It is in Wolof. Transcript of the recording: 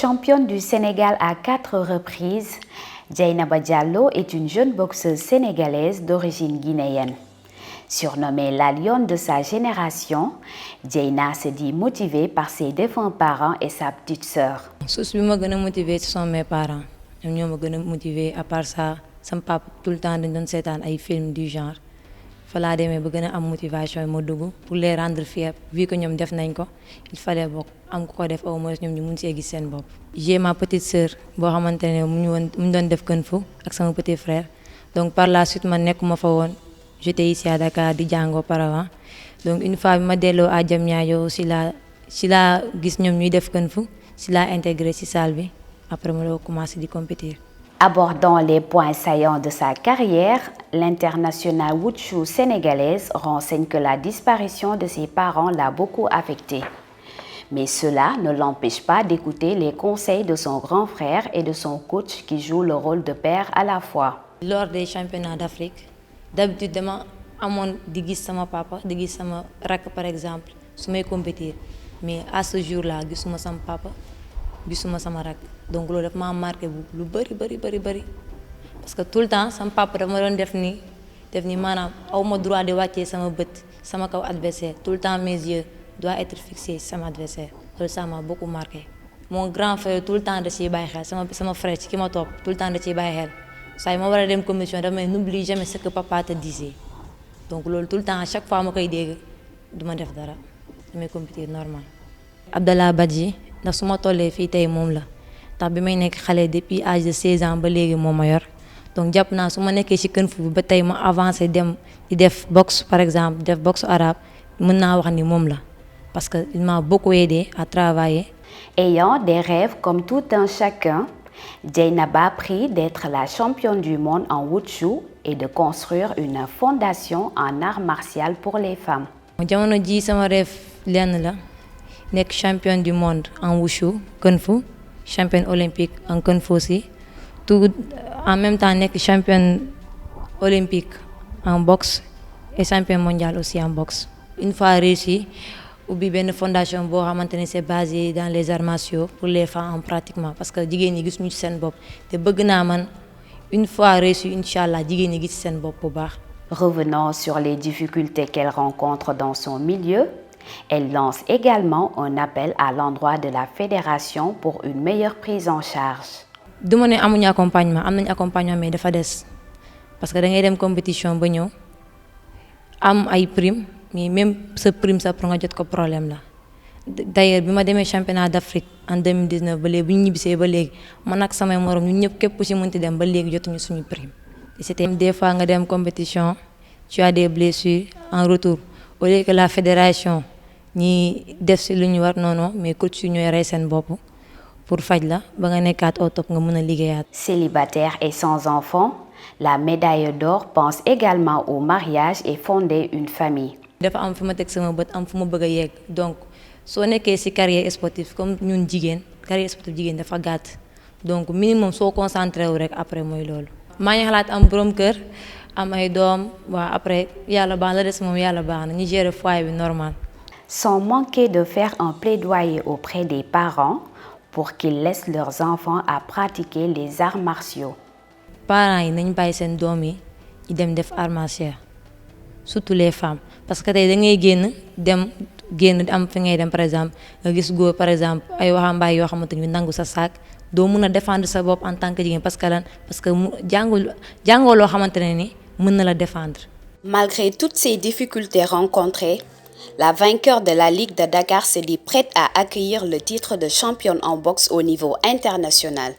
Championne du Sénégal à 4 reprises, Dieynaba Diallo est une jeune boxeuse sénégalaise d'origine guinéenne. Surnommée la lionne de sa génération, Dieyna se dit motivée par ses défunts parents et sa petite sœur. Source bi ma gën a motivée ce sont mes parents ñoom ñoo ma gën a motivée. À part ça sama papa tout le temps dañ doon seetaan ay films du genre fa laa demee ba gën a am motivation ma dugg pour les rendre fiers vu que ñoom def nañ ko il fallait bokk am ku ko def au moins ñoom ñu mun see gis seen bopp. J'ai ma petite sœur boo xamante ne mu doon def kung fu ak sama petit frère donc par la suite man nekkuma fa woon. J'étais ici à Dakar di jàng auparavant donc une fois bi ma delloo à Diamniadio si laa gis ñoom ñuy def kung fu si laa intégré ci salle bi après ma doon commencé di compétir. Abordant les points saillants de sa carrière, l'internationale wushu sénégalaise renseigne que la disparition de ses parents l'a beaucoup affectée. Mais cela ne l'empêche pas d'écouter les conseils de son grand frère et de son coach qui joue le rôle de père à la fois. Lors des championnats d'Afrique, d'habitude dama amoon di gis sama papa di gis sama rakk par exemple su may compétir mais à ce jour-là gisuma sama papa gisuma sama rakk donc loolu daf ma marqué lu bëri parce que tout le temps sama papa dama doon def ni maanaam awma droit de wàccee sama bët sama kaw adversaire tout le temps mes yeux doivent être fixés sama adversaire loolu ça m'a beaucoup marqué. Mon grand frère tout le temps da ciy bàyyi xel sama frère ci ki ma topp tout le temps da ciy bàyyi xel saa yi ma war a dem commission damay n'oublie jamais ce que papa te disait donc loolu tout le temps à chaque fois ma koy dégg du ma def dara damay compétir normal. Abdallah Badji ndax su ma tollee fii tey moom la ndax bi may nekk xale depuis âge de 16 ans ba léegi moo ma yor donc jàpp naa su ma nekkee ci kung fu ba tey ma avancé dem di def boxe par exemple def boxe arabe mën naa wax ni moom la parce que il m'a beaucoup aidé à travailler. Ayant des rêves comme tout un chacun, Dieynaba prie d'être la championne du monde en wushu et de construire une fondation en art martial pour les femmes. Jamono ji sama rêve lenn la nekk championne du monde en wushu kung fu championne olympique en kung fu aussi tout en même temps nekk championne olympique en boxe et championne mondiale aussi en boxe. Une fois réussi ubbi benn fondation boo xamante ne c'est basé dans les arts martiaux pour les femmes pratiquement parce que jigéen ñi gis ñu ci seen bopp te bëgg naa man une fois réussi inchallah jigéen ñi gis ci seen bopp bu baax. Revenant sur les difficultés qu'elle rencontre dans son milieu, elle lance également un appel à l'endroit de la fédération pour une meilleure prise en charge. Du ma ne amuñu accompagnement am nañu accompagnement mais dafa des parce que da ngay dem compétition ba ñëw am ay prime mais même sa prime sa pour nga jot ko problème la. D'ailleurs bi ma demee championnat d'Afrique en 2019 ba léegi bu ñu ñibbisee ba léegi man ak samay morom ñun ñëpp képp ci mënti dem ba léegi jotuñu suñu prime. Et c'était des fois nga dem compétition tu as des blessures en retour au lieu que la fédération ñi def ci lu ñu war non mais coach yi ñooy rey seen bopp pour faj la ba nga nekkaat au top nga mën a liggéeyaat. Célibataire et sans enfant, la médaille d'or pense également au mariage et fonder une famille. Dafa am fi ma teg sama bët am fu ma bëgg a yegg donc soo nekkee ci carrière sportive comme ñun jigéen carrière sportive jigéen dafa gàtt donc minimum soo concentré wu rek après mooy loolu. maa ngi xalaat am borom kër am ay doom waaw après yàlla baax la des moom yàlla baax na ñu gérer foyer bi normal. Sans manquer de faire un plaidoyer auprès des parents pour qu'ils laissent leurs enfants à pratiquer les arts martiaux. Parents yi nañ bàyyi seen doom yi ñu dem def arts martiaux surtout les femmes parce que tey da ngay génn am fi ngay dem par exemple nga gis góor par exemple ay waxambaay yoo xamante ni nangu sa saak doo mun a défendre sa bopp en tant que jigéen parce que jàngoo loo xamante ne ni mën na la défendre. Malgré toutes ces difficultés rencontrées, la vainqueur de la Ligue de Dakar se dit prête à accueillir le titre de championne en boxe au niveau international.